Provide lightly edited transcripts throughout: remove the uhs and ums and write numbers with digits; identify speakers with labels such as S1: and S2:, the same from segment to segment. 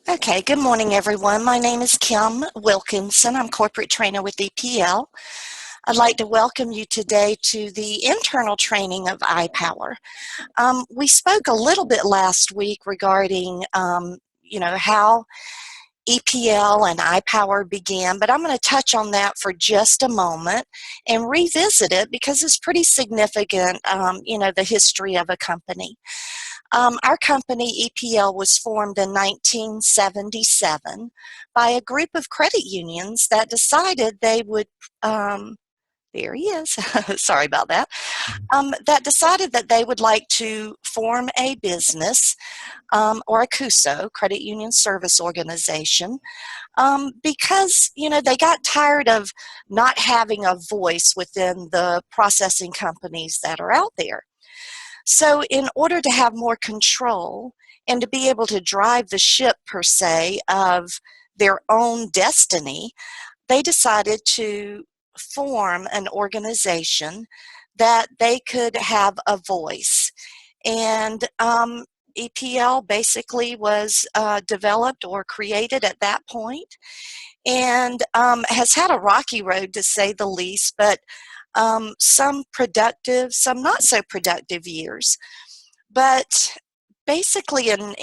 S1: Okay, good morning, everyone. My name is Kim Wilkinson. I'm corporate trainer with EPL. I'd like to welcome you today to the internal training of IPOWER. We spoke a little bit last week regarding, how EPL and IPOWER began, but I'm going to touch on that for just a moment and revisit it because it's pretty significant, the history of a company. Our company, EPL, was formed in 1977 by a group of credit unions that decided they would, there he is, sorry about that, that decided that they would like to form a business or a CUSO, Credit Union Service Organization, because, they got tired of not having a voice within the processing companies that are out there. So in order to have more control and to be able to drive the ship, per se, of their own destiny, they decided to form an organization that they could have a voice. And EPL basically was developed or created at that point, and has had a rocky road, to say the least, but some productive, some not so productive years. But basically in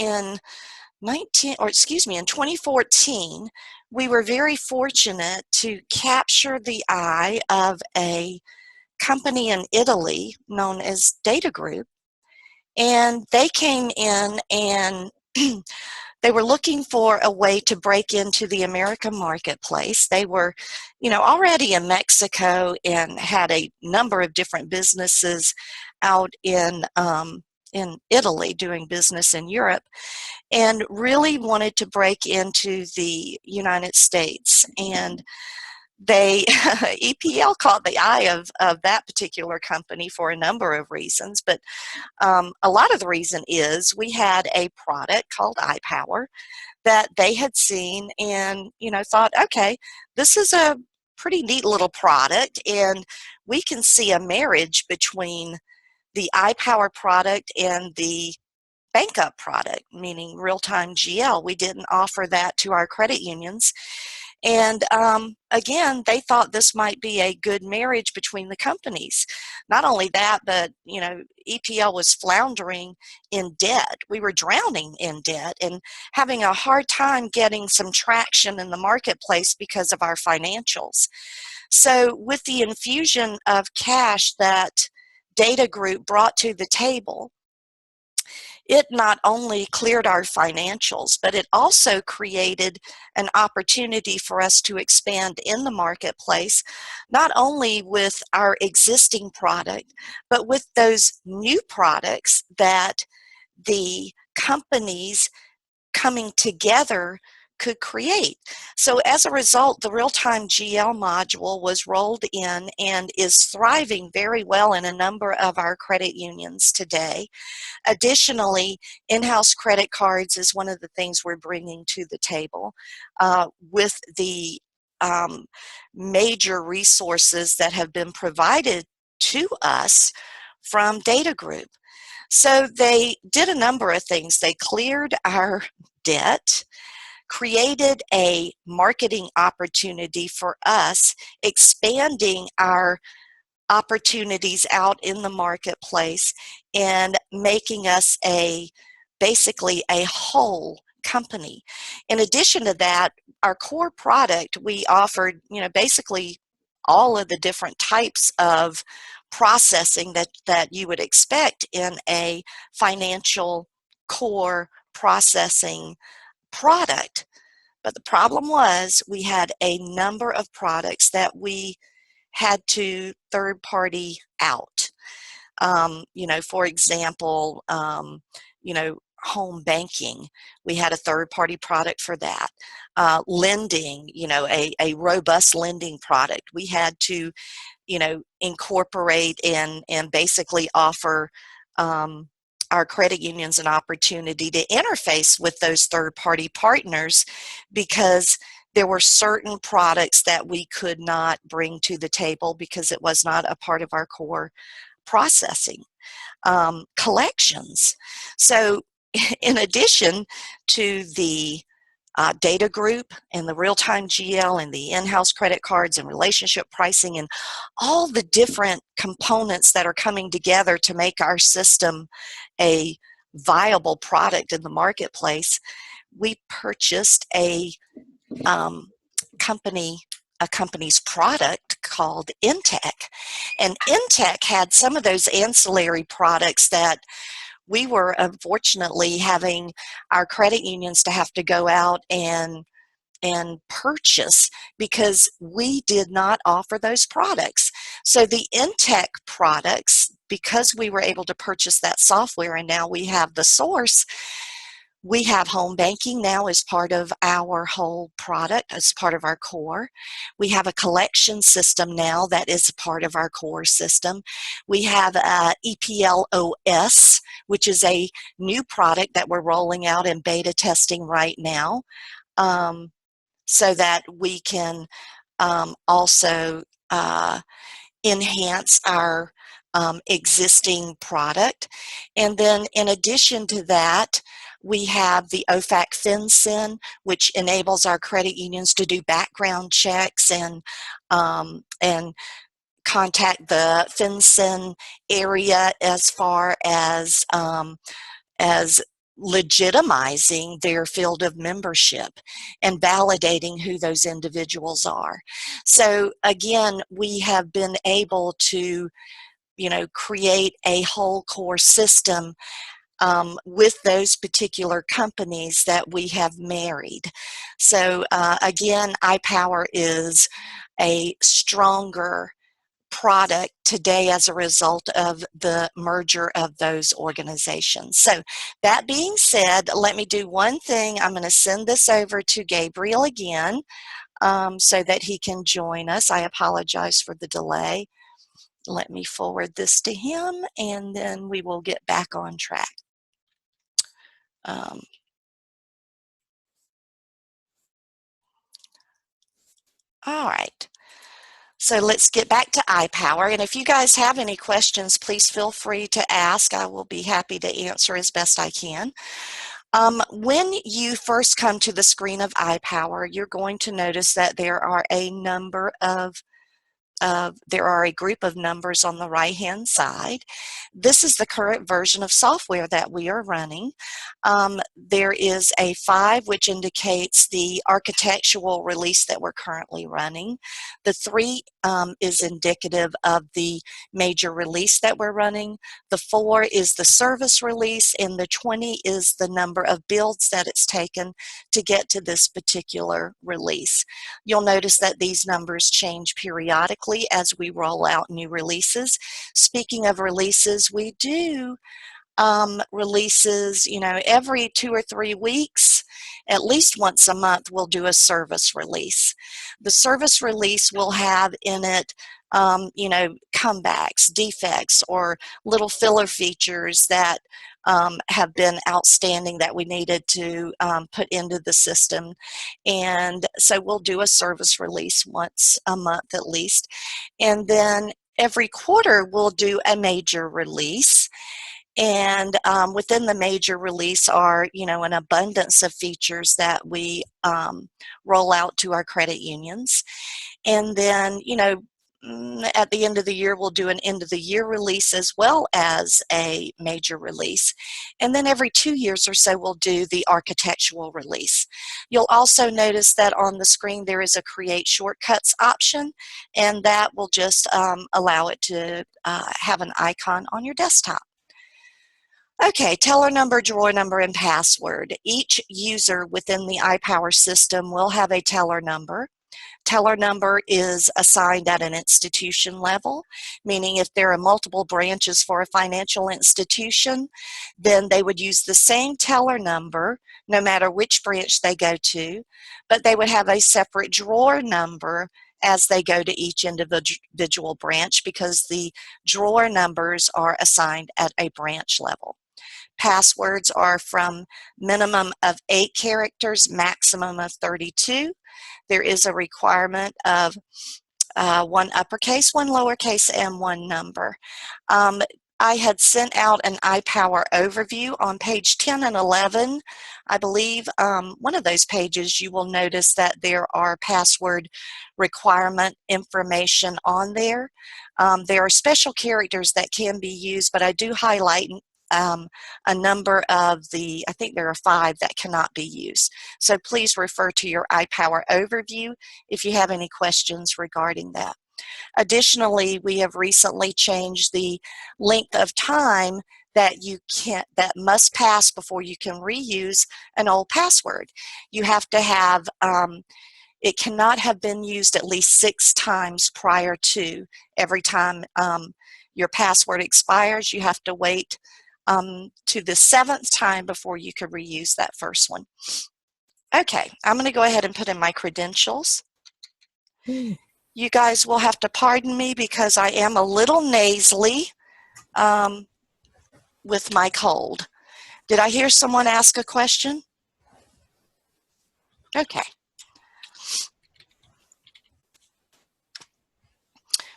S1: 2014, we were very fortunate to capture the eye of a company in Italy known as Data Group, and they came in and they were looking for a way to break into the American marketplace. They were, already in Mexico and had a number of different businesses out in Italy doing business in Europe, and really wanted to break into the United States. And they EPL caught the eye of that particular company for a number of reasons, but a lot of the reason is we had a product called IPOWER that they had seen and thought, okay, this is a pretty neat little product, and we can see a marriage between the IPOWER product and the bank up product, meaning real-time GL. We didn't offer that to our credit unions. And again, they thought this might be a good marriage between the companies. Not only that, but EPL was floundering in debt. We were drowning in debt and having a hard time getting some traction in the marketplace because of our financials. So with the infusion of cash that Data Group brought to the table, it not only cleared our financials, but it also created an opportunity for us to expand in the marketplace, not only with our existing product, but with those new products that the companies coming together could create. So as a result, the real-time GL module was rolled in and is thriving very well in a number of our credit unions today. Additionally, in-house credit cards is one of the things we're bringing to the table with the major resources that have been provided to us from Data Group. So they did a number of things. They cleared our debt, created a marketing opportunity for us, expanding our opportunities out in the marketplace and making us basically a whole company. In addition to that, our core product, we offered, basically all of the different types of processing that you would expect in a financial core processing product. But the problem was we had a number of products that we had to third party out. For example, home banking, we had a third party product for that. Lending, a robust lending product. We had to, incorporate and basically offer our credit unions an opportunity to interface with those third-party partners, because there were certain products that we could not bring to the table because it was not a part of our core processing, collections. So in addition to the data group and the real-time GL and the in-house credit cards and relationship pricing and all the different components that are coming together to make our system a viable product in the marketplace, we purchased a company's product called Intech. And Intech had some of those ancillary products that we were unfortunately having our credit unions to have to go out and purchase because we did not offer those products. So the Intech products, because we were able to purchase that software and now we have the source, we have home banking now as part of our whole product, as part of our core. We have a collection system now that is part of our core system. We have EPLOS, which is a new product that we're rolling out in beta testing right now, so that we can also enhance our existing product. And then in addition to that, we have the OFAC FinCEN, which enables our credit unions to do background checks and contact the FinCEN area as far as legitimizing their field of membership and validating who those individuals are. So again, we have been able to, create a whole core system with those particular companies that we have married. So again, IPOWER is a stronger product today as a result of the merger of those organizations. So that being said, let me do one thing. I'm going to send this over to Gabriel again so that he can join us. I apologize for the delay. Let me forward this to him and then we will get back on track. All right. So let's get back to IPOWER. And if you guys have any questions, please feel free to ask. I will be happy to answer as best I can. When you first come to the screen of IPOWER, you're going to notice that there are a group of numbers on the right-hand side. This is the current version of software that we are running. There is a 5, which indicates the architectural release that we're currently running. The 3 is indicative of the major release that we're running. The 4 is the service release, and the 20 is the number of builds that it's taken to get to this particular release. You'll notice that these numbers change periodically as we roll out new releases. Speaking of releases, we do releases, every 2 or 3 weeks. At least once a month, we'll do a service release. The service release will have in it comebacks, defects, or little filler features that have been outstanding that we needed to put into the system. And so we'll do a service release once a month at least. And then every quarter, we'll do a major release. And within the major release are, an abundance of features that we roll out to our credit unions. And then, at the end of the year, we'll do an end of the year release as well as a major release. And then every 2 years or so, we'll do the architectural release. You'll also notice that on the screen, there is a create shortcuts option, and that will just allow it to have an icon on your desktop. Okay, teller number, drawer number, and password. Each user within the IPOWER system will have a teller number. Teller number is assigned at an institution level, meaning if there are multiple branches for a financial institution, then they would use the same teller number no matter which branch they go to, but they would have a separate drawer number as they go to each individual branch because the drawer numbers are assigned at a branch level. Passwords are from minimum of 8 characters, maximum of 32. There is a requirement of one uppercase, one lowercase, and one number. I had sent out an IPOWER overview on page 10 and 11. I believe one of those pages you will notice that there are password requirement information on there. There are special characters that can be used, but I do highlight a number of I think there are 5 that cannot be used. So please refer to your IPOWER overview if you have any questions regarding that. Additionally, we have recently changed the length of time that that must pass before you can reuse an old password. You have to have, it cannot have been used at least 6 times prior to every time your password expires. You have to wait to the 7th time before you can reuse that first one. Okay, I'm going to go ahead and put in my credentials. You guys will have to pardon me because I am a little nasally with my cold. Did I hear someone ask a question? Okay.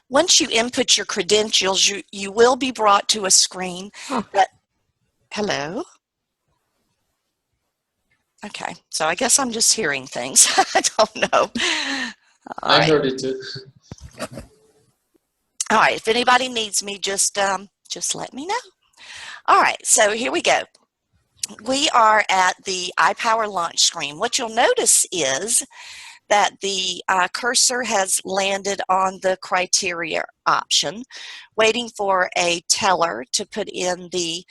S1: Once you input your credentials, you will be brought to a screen that, hello? Okay, so I guess I'm just hearing things. I don't know.
S2: I heard it too.
S1: All right, if anybody needs me, just let me know. All right, so here we go. We are at the IPOWER launch screen. What you'll notice is that the cursor has landed on the criteria option, waiting for a teller to put in the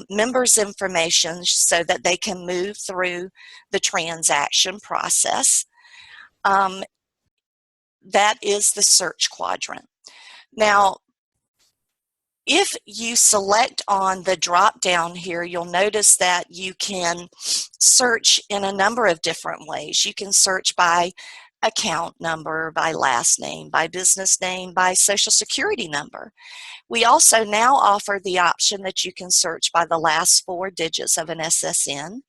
S1: members' information so that they can move through the transaction process. That is the search quadrant. Now, if you select on the drop down here, you'll notice that you can search in a number of different ways. You can search by account number, by last name, by business name, by social security number. We also now offer the option that you can search by the last 4 digits of an SSN.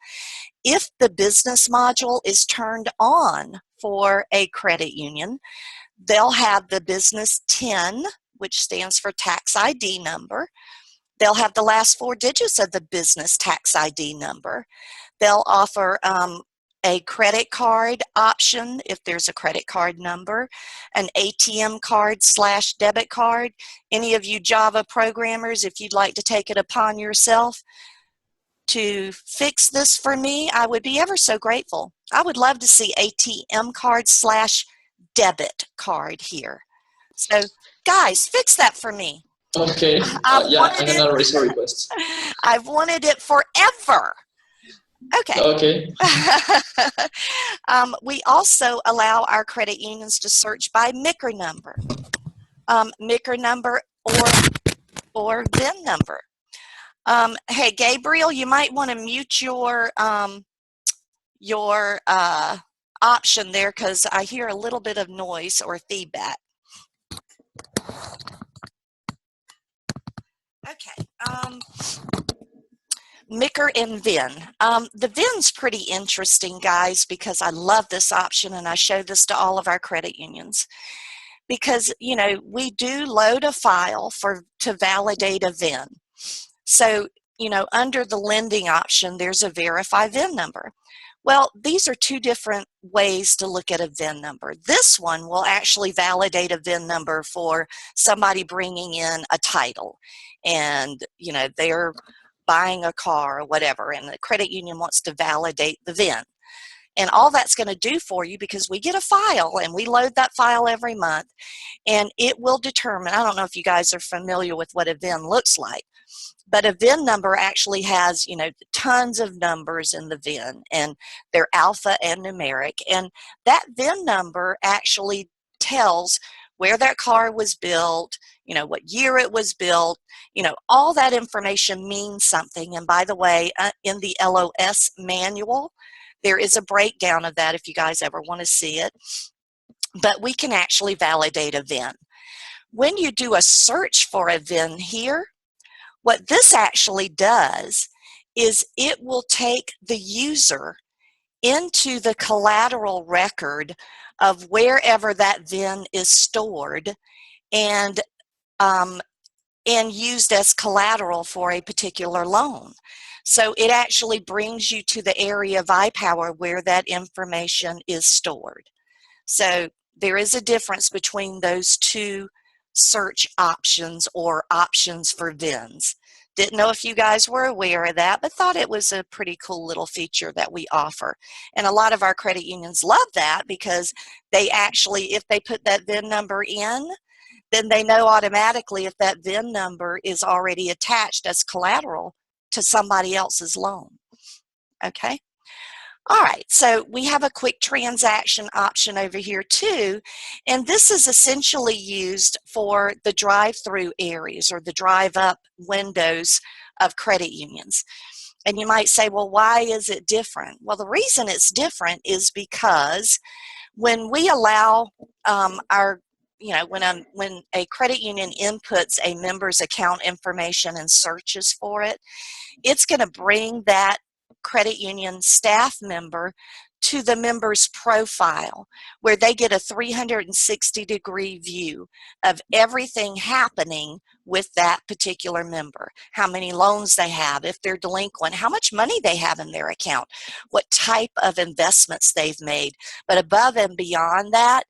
S1: If the business module is turned on for a credit union, they'll have the business 10, which stands for tax ID number. They'll have the last 4 digits of the business tax ID number. They'll offer a credit card option if there's a credit card number, an ATM card / debit card. Any of you Java programmers, if you'd like to take it upon yourself to fix this for me, I would be ever so grateful. I would love to see ATM card / debit card here. So guys, fix that for me.
S2: Okay, yeah, I'm gonna raise a request.
S1: I've wanted it forever. Okay.
S2: Okay.
S1: We also allow our credit unions to search by MICR number, or VIN number. Hey, Gabriel, you might want to mute your option there because I hear a little bit of noise or feedback. Okay. MICR and VIN. The VIN's pretty interesting, guys, because I love this option and I show this to all of our credit unions. Because, you know, we do load a file to validate a VIN. So, you know, under the lending option, there's a verify VIN number. Well, these are 2 different ways to look at a VIN number. This one will actually validate a VIN number for somebody bringing in a title and, you know, they're buying a car or whatever, and the credit union wants to validate the VIN. And all that's going to do for you, because we get a file and we load that file every month, and it will determine, I don't know if you guys are familiar with what a VIN looks like, but a VIN number actually has, you know, tons of numbers in the VIN, and they're alpha and numeric. And that VIN number actually tells where that car was built, you know, what year it was built, you know, all that information means something. And by the way, in the LOS manual, there is a breakdown of that if you guys ever want to see it. But we can actually validate a VIN. When you do a search for a VIN here, what this actually does is it will take the user into the collateral record of wherever that VIN is stored and used as collateral for a particular loan. So it actually brings you to the area of IPOWER where that information is stored. So there is a difference between those two search options or options for VINs. Didn't know if you guys were aware of that, but thought it was a pretty cool little feature that we offer. And a lot of our credit unions love that because they actually, if they put that VIN number in, then they know automatically if that VIN number is already attached as collateral to somebody else's loan. Okay? All right, so we have a quick transaction option over here too, and this is essentially used for the drive-through areas or the drive-up windows of credit unions. And you might say, well, why is it different? Well, the reason it's different is because when we allow when a credit union inputs a member's account information and searches for it, it's going to bring that credit union staff member to the member's profile where they get a 360-degree view of everything happening with that particular member. How many loans they have, if they're delinquent, how much money they have in their account, what type of investments they've made. But above and beyond that,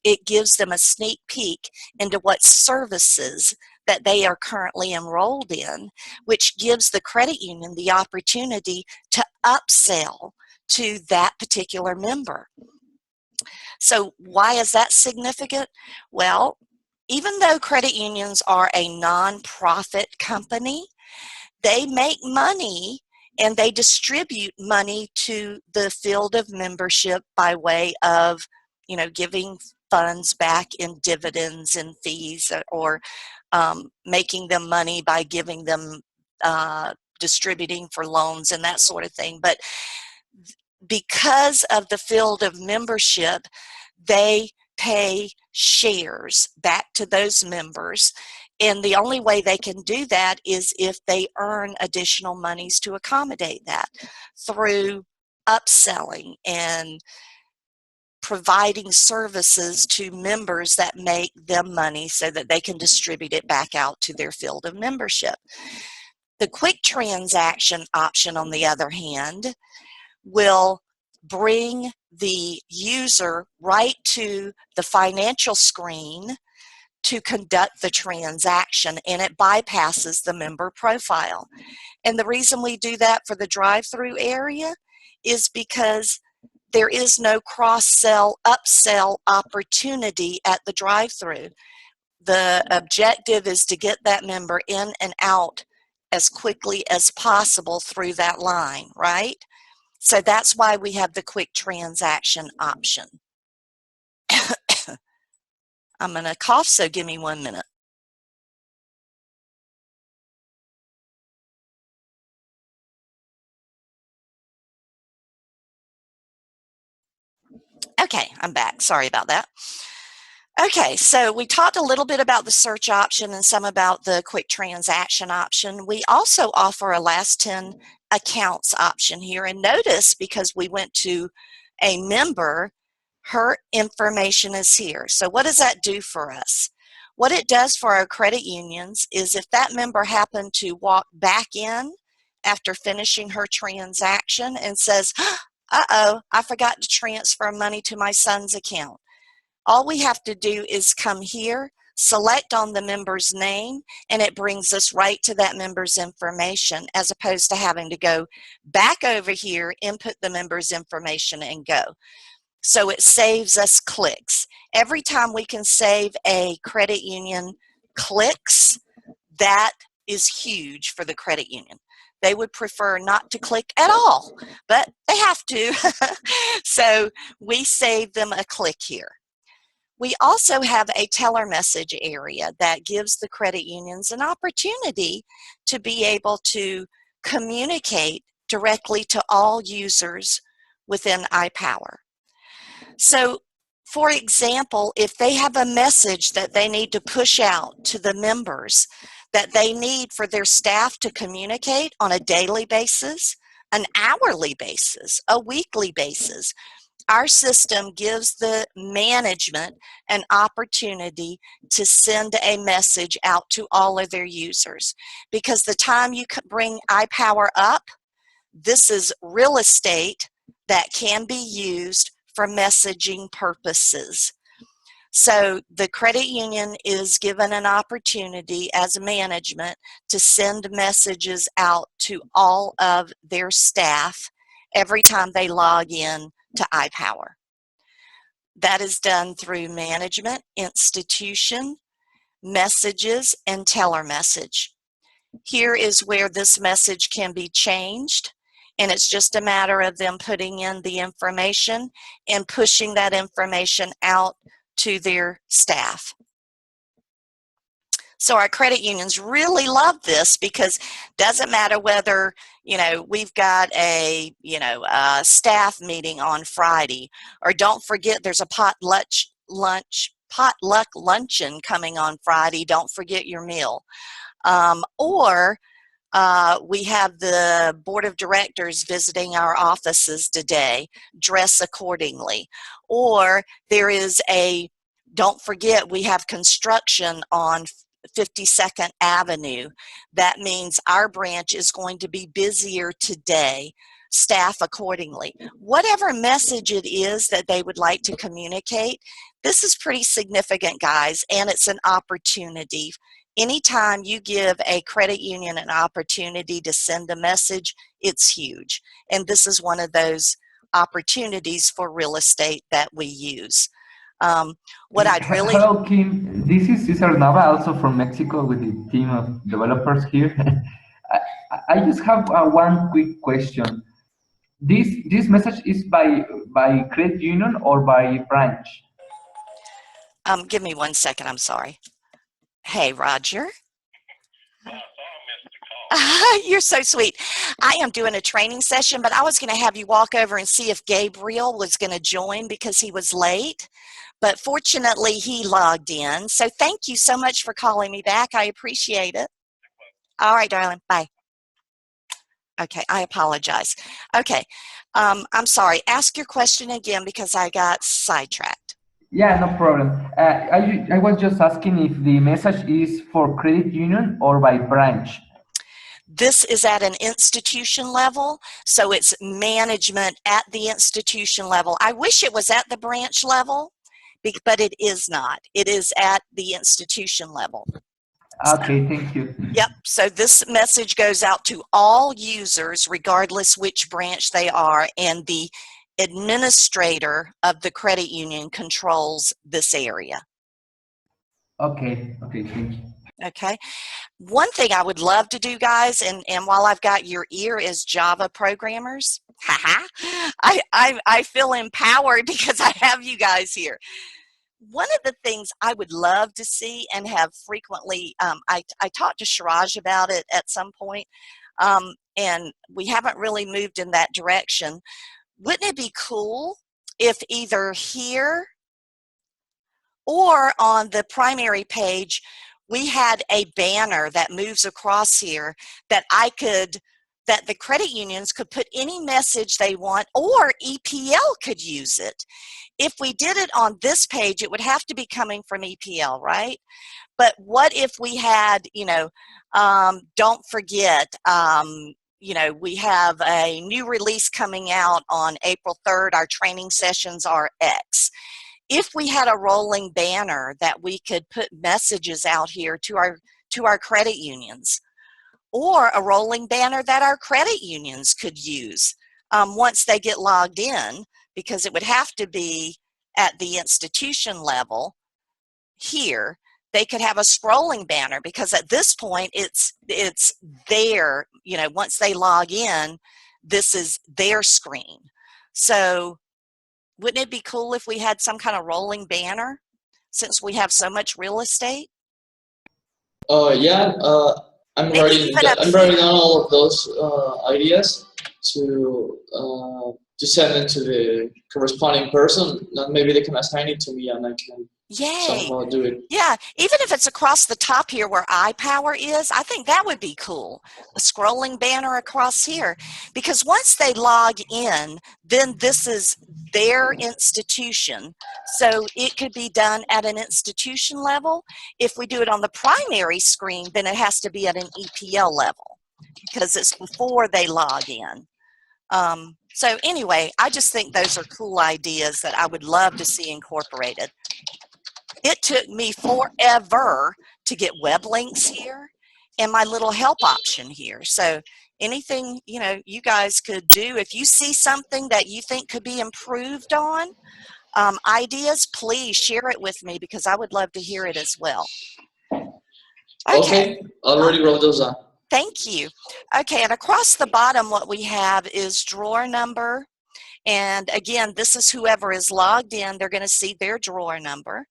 S1: it gives them a sneak peek into what services that they are currently enrolled in, which gives the credit union the opportunity to upsell to that particular member. So why is that significant? Well, even though credit unions are a nonprofit company, they make money and they distribute money to the field of membership by way of, giving funds back in dividends and fees, or making them money by giving them distributing for loans and that sort of thing. But because of the field of membership, they pay shares back to those members. And the only way they can do that is if they earn additional monies to accommodate that through upselling and providing services to members that make them money so that they can distribute it back out to their field of membership. The quick transaction option, on the other hand, will bring the user right to the financial screen to conduct the transaction, and it bypasses the member profile. And the reason we do that for the drive-through area is because there is no cross-sell, upsell opportunity at the drive-through. The objective is to get that member in and out as quickly as possible through that line, right? So that's why we have the quick transaction option. I'm going to cough, so give me 1 minute. Okay, I'm back. Sorry about that. Okay, so we talked a little bit about the search option and some about the quick transaction option. We also offer a last 10 accounts option here. And notice, because we went to a member, her information is here. So what does that do for us? What it does for our credit unions is if that member happened to walk back in after finishing her transaction and says, uh-oh, I forgot to transfer money to my son's account. All we have to do is come here, select on the member's name, and it brings us right to that member's information, as opposed to having to go back over here, input the member's information, and go. So it saves us clicks. Every time we can save a credit union clicks, that is huge for the credit union. They would prefer not to click at all, but they have to. So we save them a click here. We also have a teller message area that gives the credit unions an opportunity to be able to communicate directly to all users within IPOWER. So, for example, if they have a message that they need to push out to the members that they need for their staff to communicate on a daily basis, an hourly basis, a weekly basis. Our system gives the management an opportunity to send a message out to all of their users. Because the time you bring IPOWER up, this is real estate that can be used for messaging purposes. So the credit union is given an opportunity as management to send messages out to all of their staff every time they log in to IPOWER. That is done through management, institution, messages, and teller message. Here is where this message can be changed, and it's just a matter of them putting in the information and pushing that information out to their staff. So our credit unions really love this, because it doesn't matter whether, you know, we've got a, a staff meeting on Friday, or don't forget there's a potluck luncheon coming on Friday. Don't forget your meal. Or we have the board of directors visiting our offices today. Dress accordingly. Or there is don't forget, we have construction on 52nd Avenue. That means our branch is going to be busier today. Staff accordingly. Whatever message it is that they would like to communicate, this is pretty significant, guys, and it's an opportunity. Anytime you give a credit union an opportunity to send a message, it's huge. And this is one of those opportunities for real estate that we use. What I'd really...
S3: Hello, Kim. This is Cesar Nava, also from Mexico, with the team of developers here. I just have one quick question. This message is by credit union or by branch?
S1: Give me 1 second. I'm sorry. Hey, Roger. You're so sweet. I am doing a training session, but I was going to have you walk over and see if Gabriel was going to join because he was late. But fortunately, he logged in. So thank you so much for calling me back. I appreciate it. All right, darling. Bye. Okay, I apologize. Okay, I'm sorry. Ask your question again because I got sidetracked.
S3: Yeah, no problem. I was just asking if the message is for credit union or by branch.
S1: This is at an institution level, so it's management at the institution level. I wish it was at the branch level, but it is not. It is at the institution level.
S3: Okay, thank you.
S1: Yep, so this message goes out to all users regardless which branch they are, and the administrator of the credit union controls this area.
S3: Okay, thank you.
S1: Okay. One thing I would love to do, guys, and while I've got your ear as Java programmers, I feel empowered because I have you guys here. One of the things I would love to see and have frequently, I talked to Shiraj about it at some point, and we haven't really moved in that direction. Wouldn't it be cool if either here or on the primary page we had a banner that moves across here that that the credit unions could put any message they want, or EPL could use it. If we did it on this page, it would have to be coming from EPL, right? But what if we had, don't forget, we have a new release coming out on April 3rd. Our training sessions are X. If we had a rolling banner that we could put messages out here to our credit unions, or a rolling banner that our credit unions could use once they get logged in, because it would have to be at the institution level here. They could have a scrolling banner, because at this point it's their, once they log in, this is their screen. So wouldn't it be cool if we had some kind of rolling banner, since we have so much real estate?
S2: Yeah, I'm writing down all of those ideas to to send it to the corresponding person, then maybe they can assign it to me and I can somehow do it.
S1: Yeah, even if it's across the top here where IPOWER is, I think that would be cool. A scrolling banner across here. Because once they log in, then this is their institution. So it could be done at an institution level. If we do it on the primary screen, then it has to be at an EPL level because it's before they log in. So anyway, I just think those are cool ideas that I would love to see incorporated. It took me forever to get web links here and my little help option here. So anything, you know, you guys could do, if you see something that you think could be improved on, ideas, please share it with me because I would love to hear it as well.
S2: Okay, already wrote those down.
S1: Thank you. Okay, and across the bottom what we have is drawer number. And again, this is whoever is logged in, they're going to see their drawer number.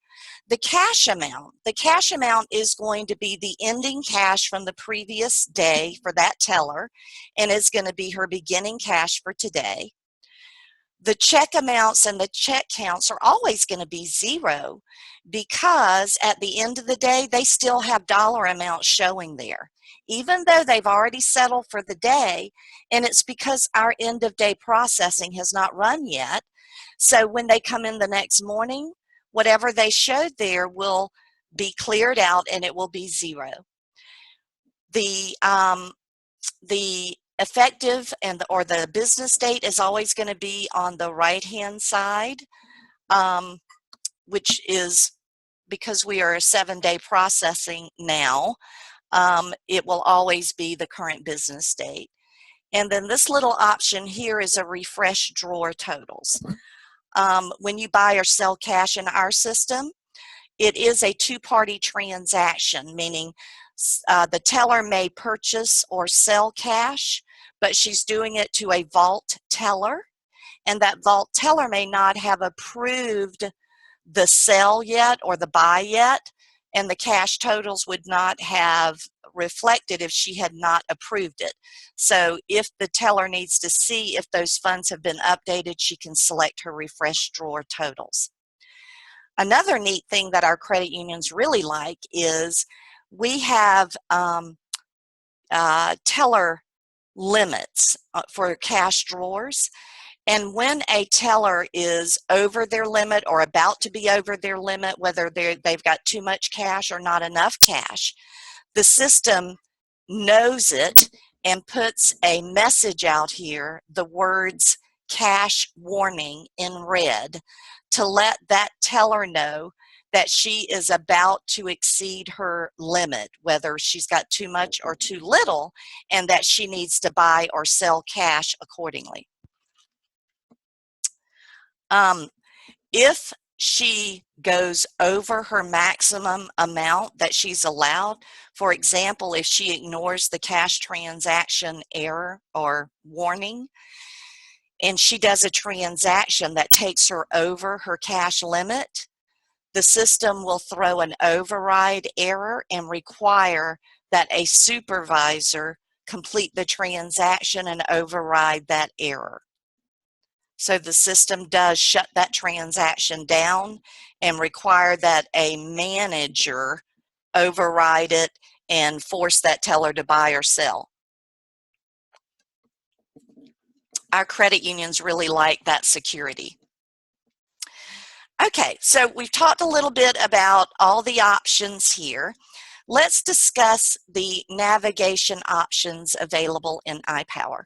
S1: The cash amount. The cash amount is going to be the ending cash from the previous day for that teller, and is going to be her beginning cash for today. The check amounts and the check counts are always going to be 0 because at the end of the day, they still have dollar amounts showing there, even though they've already settled for the day, and it's because our end of day processing has not run yet. So when they come in the next morning, whatever they showed there will be cleared out and it will be 0. The effective or the business date is always going to be on the right-hand side, which is because we are a 7-day processing now, it will always be the current business date. And then this little option here is a refresh drawer totals. When you buy or sell cash in our system, it is a two-party transaction, meaning the teller may purchase or sell cash, but she's doing it to a vault teller, and that vault teller may not have approved the sell yet or the buy yet, and the cash totals would not have reflected if she had not approved it. So if the teller needs to see if those funds have been updated, she can select her refresh drawer totals. Another neat thing that our credit unions really like is we have teller limits for cash drawers. And when a teller is over their limit or about to be over their limit, whether they've got too much cash or not enough cash, the system knows it and puts a message out here, the words cash warning in red, to let that teller know that she is about to exceed her limit, whether she's got too much or too little, and that she needs to buy or sell cash accordingly. If she goes over her maximum amount that she's allowed, for example, if she ignores the cash transaction error or warning, and she does a transaction that takes her over her cash limit, the system will throw an override error and require that a supervisor complete the transaction and override that error. So the system does shut that transaction down and require that a manager override it and force that teller to buy or sell. Our credit unions really like that security. Okay, so we've talked a little bit about all the options here. Let's discuss the navigation options available in IPOWER.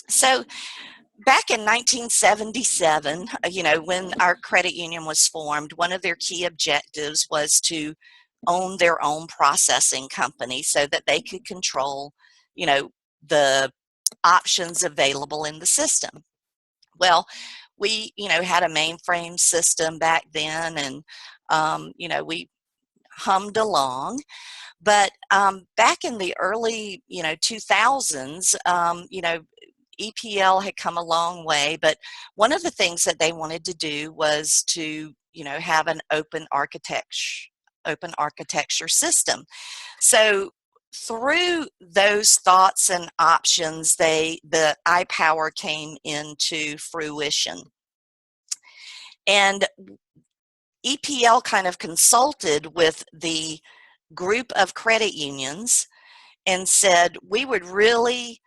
S1: So back in 1977, you know, when our credit union was formed, one of their key objectives was to own their own processing company so that they could control, you know, the options available in the system. Well, we, you know, had a mainframe system back then, and, you know, we hummed along. But back in the early, you know, 2000s, you know, EPL had come a long way, but one of the things that they wanted to do was to, you know, have an open architecture system. So through those thoughts and options, the IPOWER came into fruition. And EPL kind of consulted with the group of credit unions and said, we would really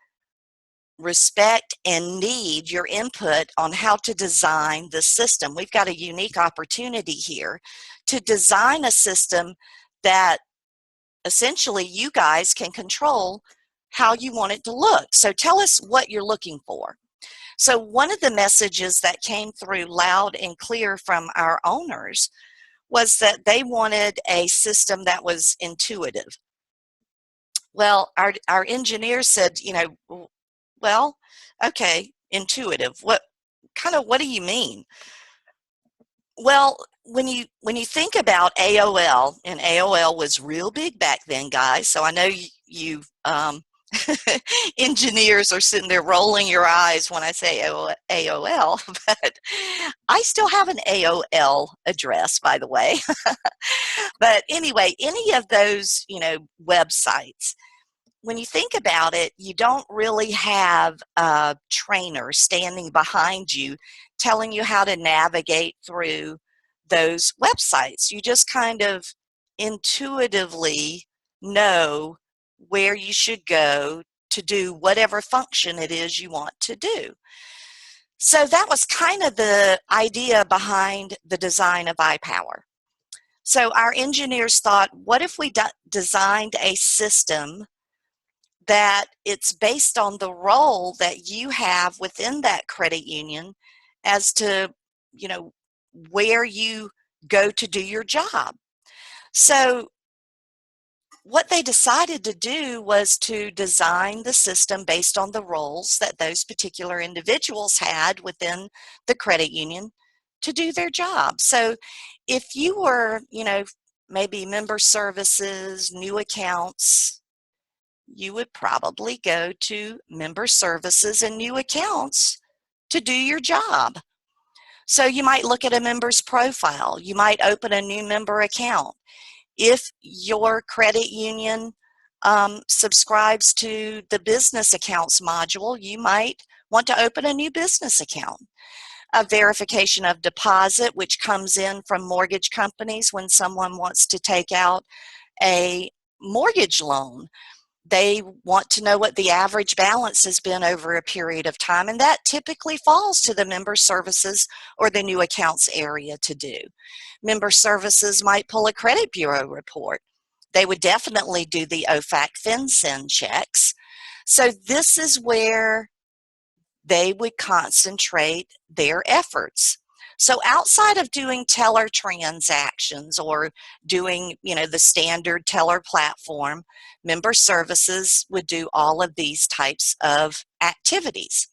S1: respect and need your input on how to design the system. We've got a unique opportunity here to design a system that essentially you guys can control how you want it to look. So tell us what you're looking for. So one of the messages that came through loud and clear from our owners was that they wanted a system that was intuitive. Well, our engineers said, you know, well, okay, intuitive. What do you mean? Well, when you think about AOL, and AOL was real big back then, guys. So I know you engineers are sitting there rolling your eyes when I say AOL, but I still have an AOL address, by the way. But anyway, any of those, you know, websites, when you think about it, you don't really have a trainer standing behind you telling you how to navigate through those websites. You just kind of intuitively know where you should go to do whatever function it is you want to do. So that was kind of the idea behind the design of IPOWER. So our engineers thought, what if we designed a system that it's based on the role that you have within that credit union as to, you know, where you go to do your job. So what they decided to do was to design the system based on the roles that those particular individuals had within the credit union to do their job. So if you were, you know, maybe member services, new accounts, you would probably go to member services and new accounts to do your job. So you might look at a member's profile. You might open a new member account. If your credit union subscribes to the business accounts module, you might want to open a new business account. A verification of deposit, which comes in from mortgage companies when someone wants to take out a mortgage loan. They want to know what the average balance has been over a period of time, and that typically falls to the member services or the new accounts area to do. Member services might pull a credit bureau report. They would definitely do the OFAC FinCEN checks. So this is where they would concentrate their efforts. So outside of doing teller transactions or doing, you know, the standard teller platform, member services would do all of these types of activities.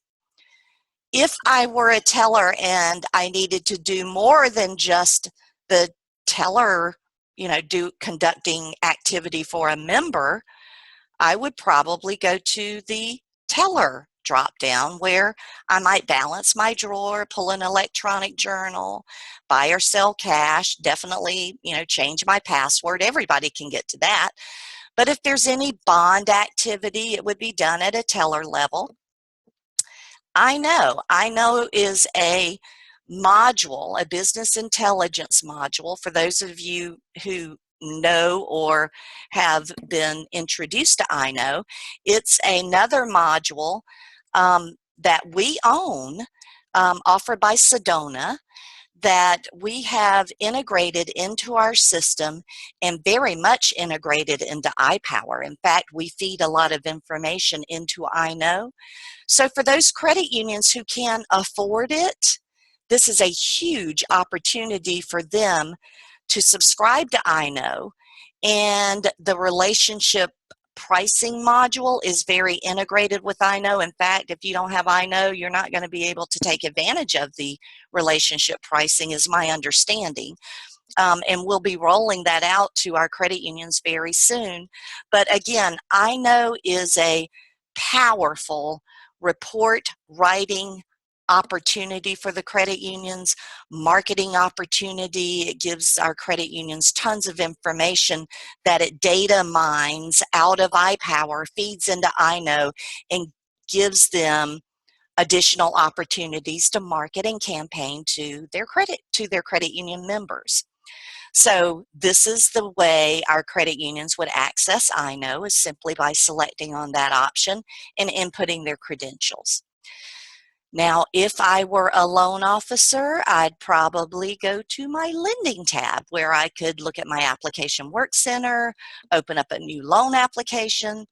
S1: If I were a teller and I needed to do more than just the teller, you know, conducting activity for a member, I would probably go to the teller drop down where I might balance my drawer, pull an electronic journal, buy or sell cash, definitely, you know, change my password. Everybody can get to that. But if there's any bond activity, it would be done at a teller level. I know is a module, a business intelligence module. For those of you who know or have been introduced to I know, it's another module that we own, offered by Sedona, that we have integrated into our system and very much integrated into IPOWER. In fact, we feed a lot of information into I know. So for those credit unions who can afford it, this is a huge opportunity for them to subscribe to I know. And the relationship pricing module is very integrated with I know. In fact, if you don't have I know, you're not going to be able to take advantage of the relationship pricing, is my understanding. And we'll be rolling that out to our credit unions very soon. But again, I know is a powerful report writing opportunity for the credit unions, marketing opportunity. It gives our credit unions tons of information that it data mines out of IPOWER, feeds into iKnow, and gives them additional opportunities to market and campaign to their credit union members. So this is the way our credit unions would access iKnow, is simply by selecting on that option and inputting their credentials. Now, if I were a loan officer, I'd probably go to my lending tab where I could look at my application work center, open up a new loan application.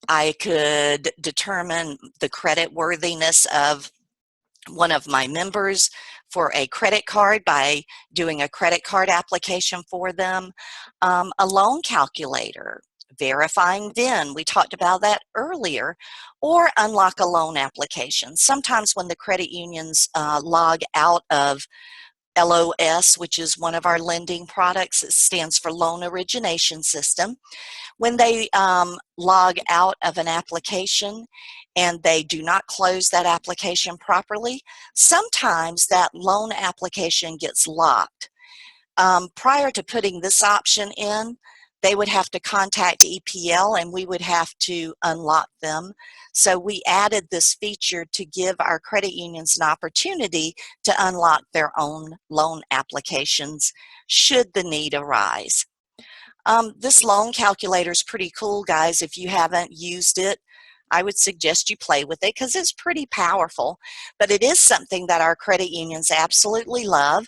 S1: I could determine the credit worthiness of one of my members for a credit card by doing a credit card application for them. A loan calculator, verifying VIN, we talked about that earlier, or unlock a loan application. Sometimes when the credit unions log out of LOS, which is one of our lending products, it stands for Loan Origination System. When they log out of an application and they do not close that application properly, sometimes that loan application gets locked. Prior to putting this option in, they would have to contact EPL and we would have to unlock them. So we added this feature to give our credit unions an opportunity to unlock their own loan applications should the need arise. This loan calculator is pretty cool, guys. If you haven't used it, I would suggest you play with it because it's pretty powerful. But it is something that our credit unions absolutely love.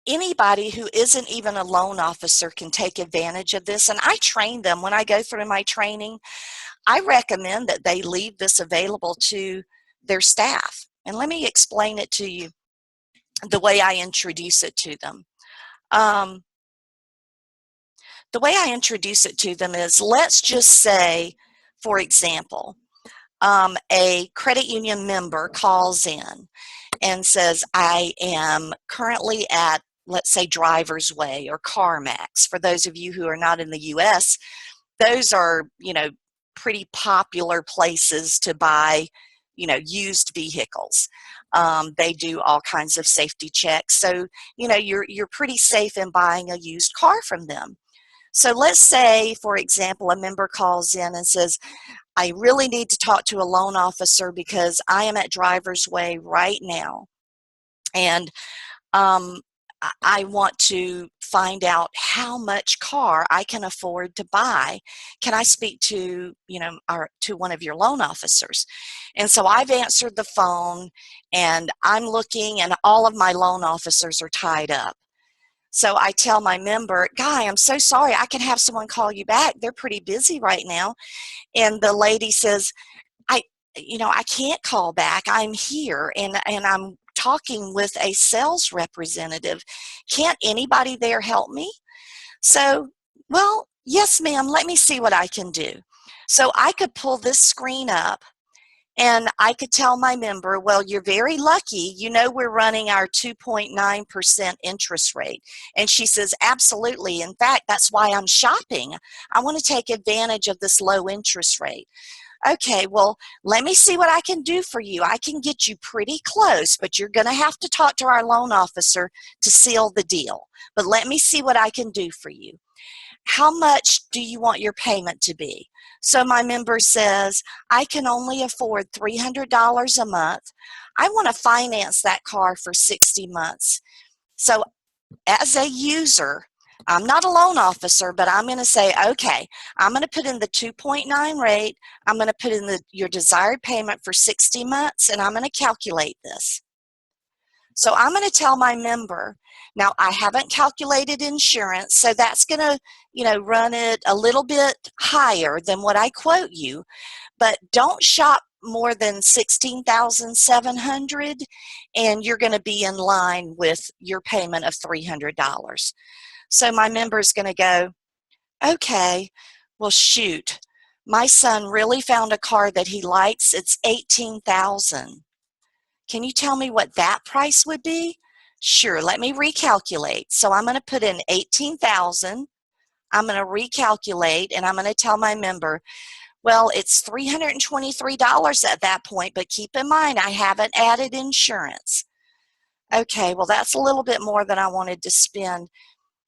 S1: Anybody who isn't even a loan officer can take advantage of this, and I train them. When I go through my training, I recommend that they leave this available to their staff. And let me explain it to you the way I introduce it to them. The way I introduce it to them is, let's just say, for example, a credit union member calls in and says, I am currently at, let's say, Driver's Way or CarMax. For those of you who are not in the U.S., those are, pretty popular places to buy, used vehicles. They do all kinds of safety checks. So, you're pretty safe in buying a used car from them. So let's say, for example, a member calls in and says, I really need to talk to a loan officer because I am at Driver's Way right now. And I want to find out how much car I can afford to buy. Can I speak to, to one of your loan officers? And so I've answered the phone and I'm looking and all of my loan officers are tied up. So I tell my member, Guy, I'm so sorry, I can have someone call you back. They're pretty busy right now. And the lady says, I can't call back. I'm here and I'm talking with a sales representative. Can't anybody there help me? So, well, yes, ma'am, let me see what I can do. So I could pull this screen up and I could tell my member, well, you're very lucky. We're running our 2.9% interest rate. And she says, absolutely. In fact, that's why I'm shopping. I want to take advantage of this low interest rate. Okay, well, let me see what I can do for you. I can get you pretty close, but you're going to have to talk to our loan officer to seal the deal. But let me see what I can do for you. How much do you want your payment to be? So my member says, I can only afford $300 a month. I want to finance that car for 60 months. So as a user, I'm not a loan officer, but I'm going to say, okay, I'm going to put in the 2.9 rate. I'm going to put in your desired payment for 60 months, and I'm going to calculate this. So I'm going to tell my member, now I haven't calculated insurance, so that's going to, run it a little bit higher than what I quote you, but don't shop more than $16,700 and you're going to be in line with your payment of $300. So my member is going to go, okay, well, shoot, my son really found a car that he likes. It's $18,000. Can you tell me what that price would be? Sure, let me recalculate. So I'm going to put in $18,000. I'm going to recalculate, and I'm going to tell my member, Well, it's $323 at that point, but keep in mind I haven't added insurance. Okay, well that's a little bit more than I wanted to spend.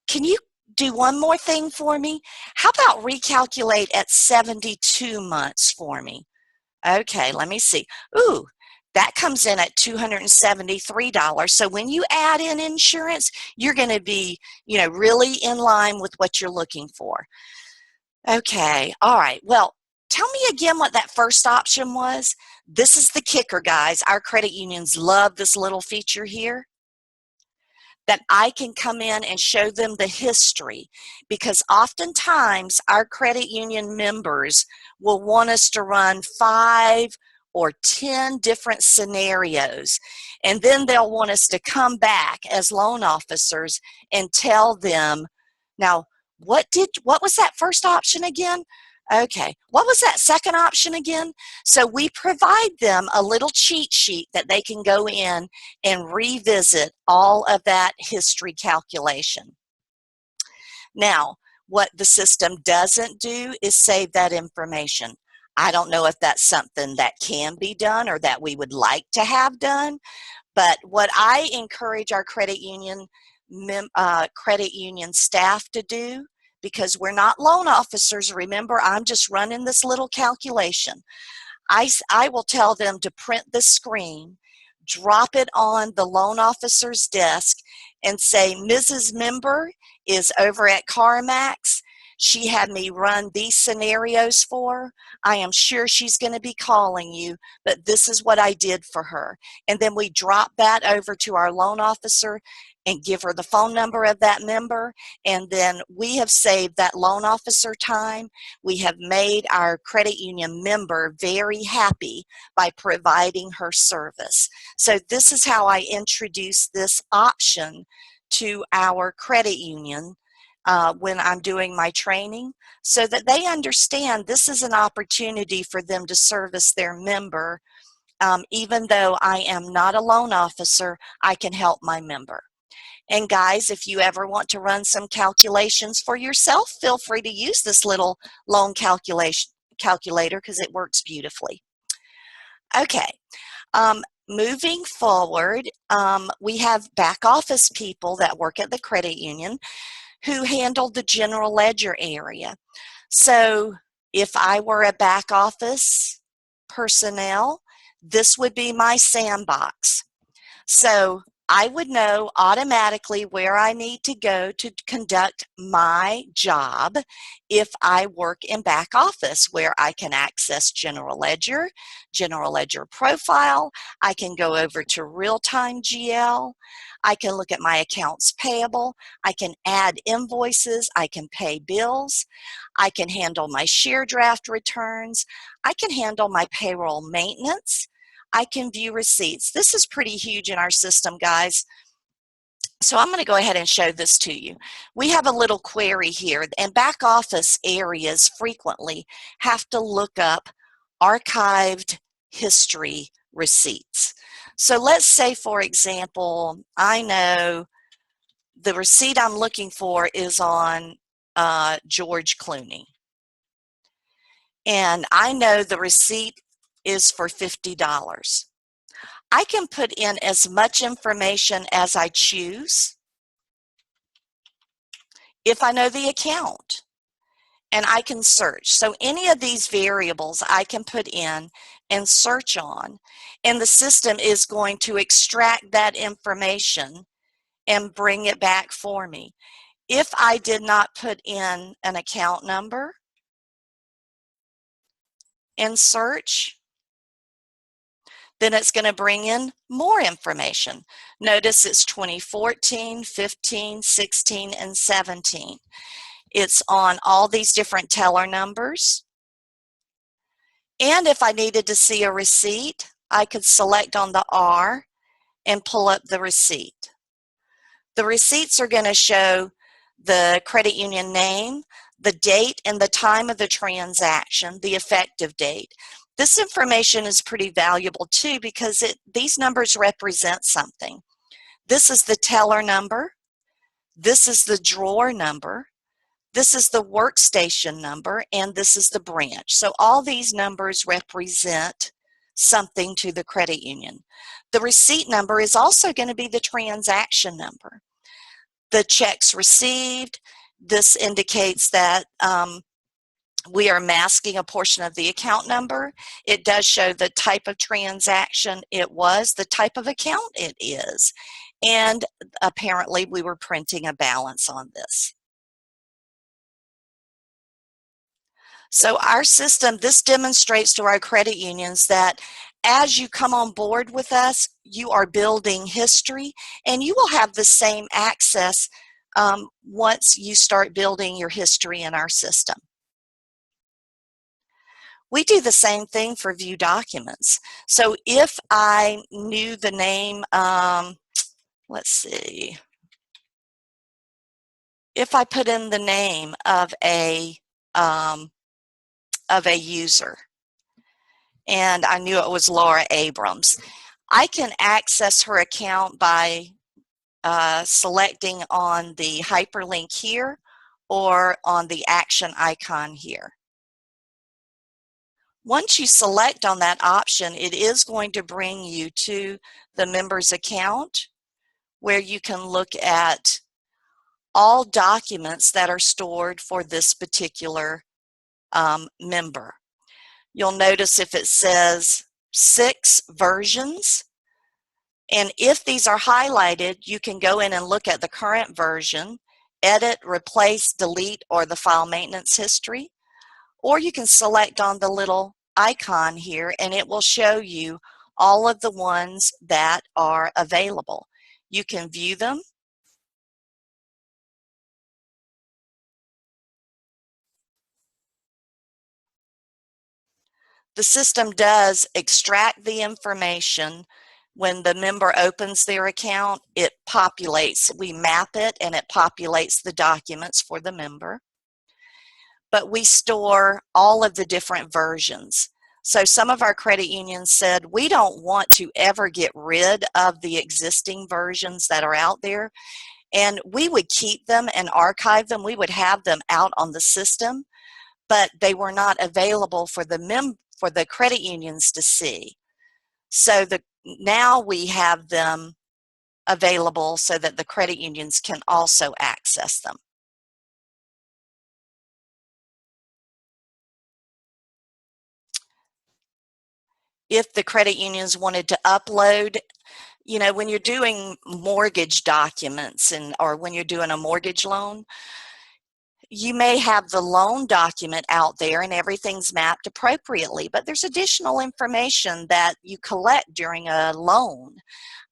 S1: Can you do one more thing for me? How about recalculate at 72 months for me? Okay, let me see. Ooh, that comes in at $273. So when you add in insurance, you're going to be, really in line with what you're looking for. Okay, all right. Well, tell me again what that first option was. This is the kicker, guys. Our credit unions love this little feature here, that I can come in and show them the history, because oftentimes our credit union members will want us to run 5 or 10 different scenarios, and then they'll want us to come back as loan officers and tell them, now what was that first option again? Okay, what was that second option again? So we provide them a little cheat sheet that they can go in and revisit all of that history calculation. Now, what the system doesn't do is save that information. I don't know if that's something that can be done or that we would like to have done, but what I encourage our credit union staff to do, because we're not loan officers, remember, I'm just running this little calculation. I will tell them to print the screen, drop it on the loan officer's desk, and say, Mrs. Member is over at CarMax. She had me run these scenarios for her. I am sure she's going to be calling you, but this is what I did for her. And then we drop that over to our loan officer and give her the phone number of that member, and then we have saved that loan officer time. We have made our credit union member very happy by providing her service. So this is how I introduce this option to our credit union when I'm doing my training, so that they understand this is an opportunity for them to service their member. Even though I am not a loan officer, I can help my member. And guys, if you ever want to run some calculations for yourself, feel free to use this little loan calculator, because it works beautifully. Okay, moving forward, we have back office people that work at the credit union who handle the general ledger area. So if I were a back office personnel, this would be my sandbox. So I would know automatically where I need to go to conduct my job if I work in back office, where I can access general ledger profile. I can go over to real-time GL. I can look at my accounts payable. I can add invoices. I can pay bills. I can handle my share draft returns. I can handle my payroll maintenance. I can view receipts. This is pretty huge in our system, guys. So I'm going to go ahead and show this to you. We have a little query here, and back office areas frequently have to look up archived history receipts. So let's say, for example, I know the receipt I'm looking for is on George Clooney. And I know the receipt is for $50. I can put in as much information as I choose if I know the account, and I can search. So any of these variables I can put in and search on, and the system is going to extract that information and bring it back for me. If I did not put in an account number and search, then it's going to bring in more information. Notice it's 2014, 15, 16, and 17. It's on all these different teller numbers. And if I needed to see a receipt, I could select on the R and pull up the receipt. The receipts are going to show the credit union name, the date and the time of the transaction, the effective date. This information is pretty valuable too, because these numbers represent something. This is the teller number. This is the drawer number. This is the workstation number, and this is the branch. So all these numbers represent something to the credit union. The receipt number is also going to be the transaction number. The checks received, this indicates that we are masking a portion of the account number. It does show the type of transaction it was, the type of account it is, and apparently we were printing a balance on this. So our system, this demonstrates to our credit unions that as you come on board with us, you are building history, and you will have the same access once you start building your history in our system. We do the same thing for view documents. So if I knew the name, let's see, if I put in the name of a user, and I knew it was Laura Abrams, I can access her account by selecting on the hyperlink here or on the action icon here. Once you select on that option, it is going to bring you to the member's account where you can look at all documents that are stored for this particular member. You'll notice if it says 6 versions, and if these are highlighted, you can go in and look at the current version, edit, replace, delete, or the file maintenance history. Or you can select on the little icon here and it will show you all of the ones that are available. You can view them. The system does extract the information. When the member opens their account, it populates, we map it and it populates the documents for the member. But we store all of the different versions. So some of our credit unions said, we don't want to ever get rid of the existing versions that are out there. And we would keep them and archive them. We would have them out on the system, but they were not available for the credit unions to see. So now we have them available so that the credit unions can also access them. If the credit unions wanted to upload, you know, when you're doing mortgage documents or when you're doing a mortgage loan, you may have the loan document out there and everything's mapped appropriately, but there's additional information that you collect during a loan.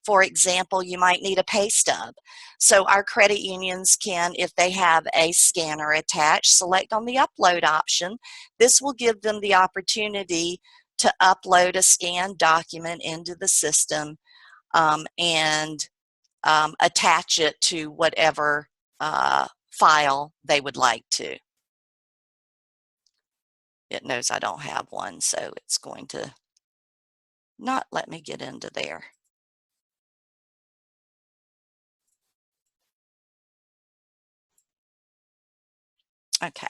S1: For example, you might need a pay stub. So our credit unions can, if they have a scanner attached, select on the upload option. This will give them the opportunity to upload a scanned document into the system and attach it to whatever file they would like to. It knows I don't have one, so it's going to not let me get into there. Okay.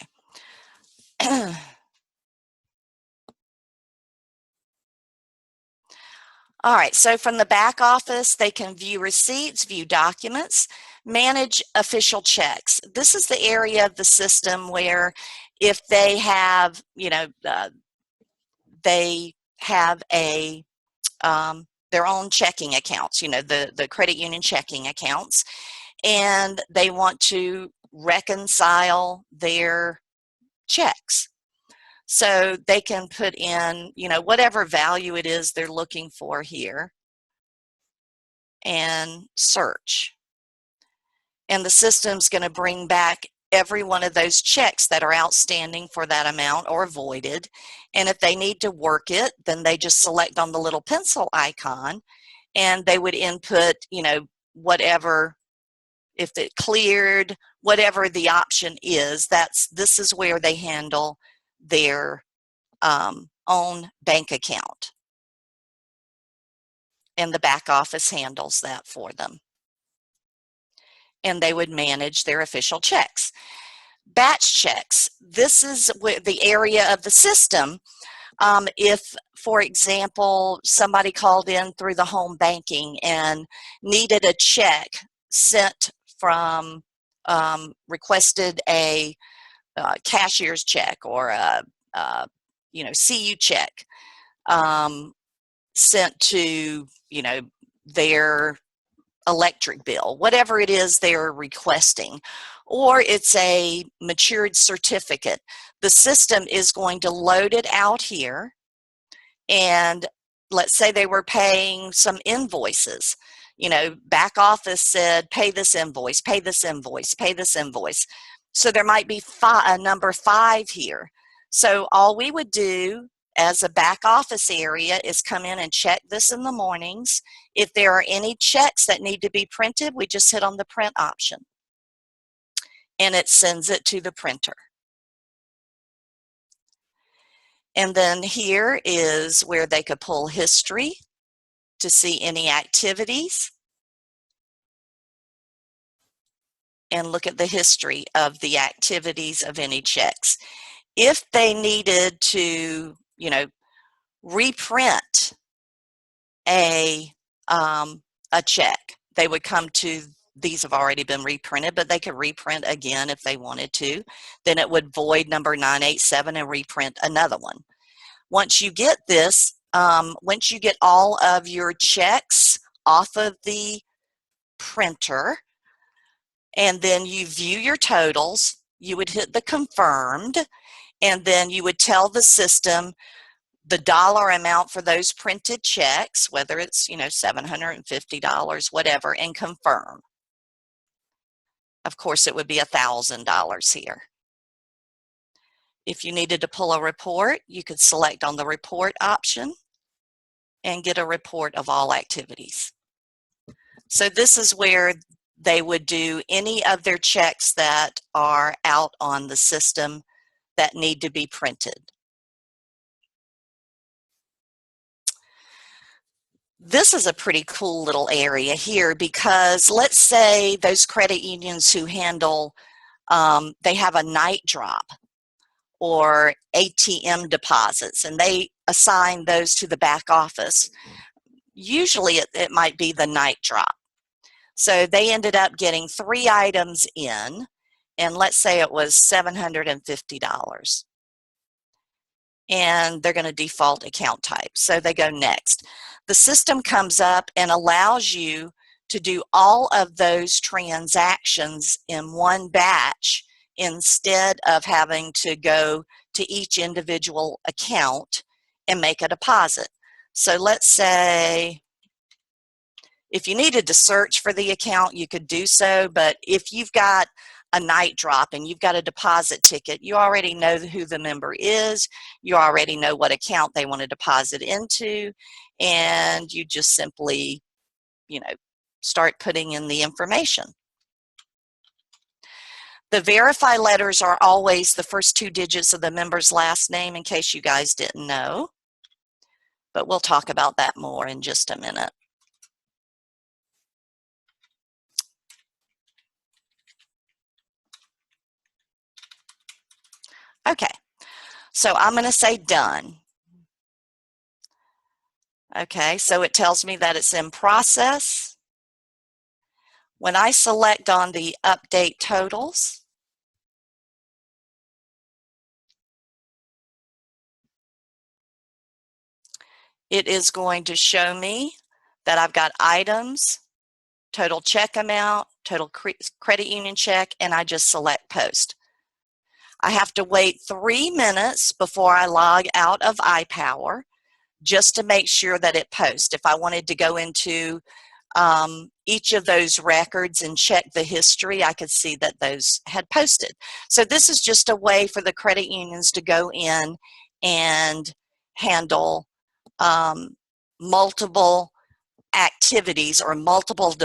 S1: All right, so from the back office, they can view receipts, view documents, manage official checks. This is the area of the system where if they have, you know, they have their own checking accounts, you know, the credit union checking accounts, and they want to reconcile their checks. So they can put in, you know, whatever value it is they're looking for here and search. And the system's going to bring back every one of those checks that are outstanding for that amount or voided. And if they need to work it, then they just select on the little pencil icon and they would input, you know, whatever, if it cleared, whatever the option is, this is where they handle their own bank account. And the back office handles that for them. And they would manage their official checks. Batch checks. This is the area of the system. If, for example, somebody called in through the home banking and needed a check sent from, requested a cashier's check or a CU check sent to their electric bill, whatever it is they're requesting, or it's a matured certificate, the system is going to load it out here. And let's say they were paying some invoices. Back office said, pay this invoice, pay this invoice, pay this invoice. So there might be a number 5 here. So all we would do as a back office area is come in and check this in the mornings. If there are any checks that need to be printed, we just hit on the print option and it sends it to the printer. And then here is where they could pull history to see any activities and look at the history of the activities of any checks. If they needed to, reprint a check, they would come to, these have already been reprinted, but they could reprint again if they wanted to. Then it would void number 987 and reprint another one. Once you get this, once you get all of your checks off of the printer, and then you view your totals, you would hit the confirmed, and then you would tell the system the dollar amount for those printed checks, whether it's, $750, whatever, and confirm. Of course, it would be $1,000 here. If you needed to pull a report, you could select on the report option and get a report of all activities. So this is where they would do any of their checks that are out on the system that need to be printed. This is a pretty cool little area here because let's say those credit unions who handle, they have a night drop or ATM deposits, and they assign those to the back office. Usually it might be the night drop. So they ended up getting 3 items in, and let's say it was $750. And they're going to default account type. So they go next. The system comes up and allows you to do all of those transactions in one batch instead of having to go to each individual account and make a deposit. So let's say if you needed to search for the account, you could do so, but if you've got a night drop and you've got a deposit ticket, you already know who the member is, you already know what account they want to deposit into, and you just simply, start putting in the information. The verify letters are always the first 2 digits of the member's last name, in case you guys didn't know, but we'll talk about that more in just a minute. Okay, so I'm going to say done. Okay, so it tells me that it's in process. When I select on the update totals, it is going to show me that I've got items, total check amount, total credit union check, and I just select post. I have to wait 3 minutes before I log out of IPOWER just to make sure that it posts. If I wanted to go into each of those records and check the history, I could see that those had posted. So this is just a way for the credit unions to go in and handle multiple activities or multiple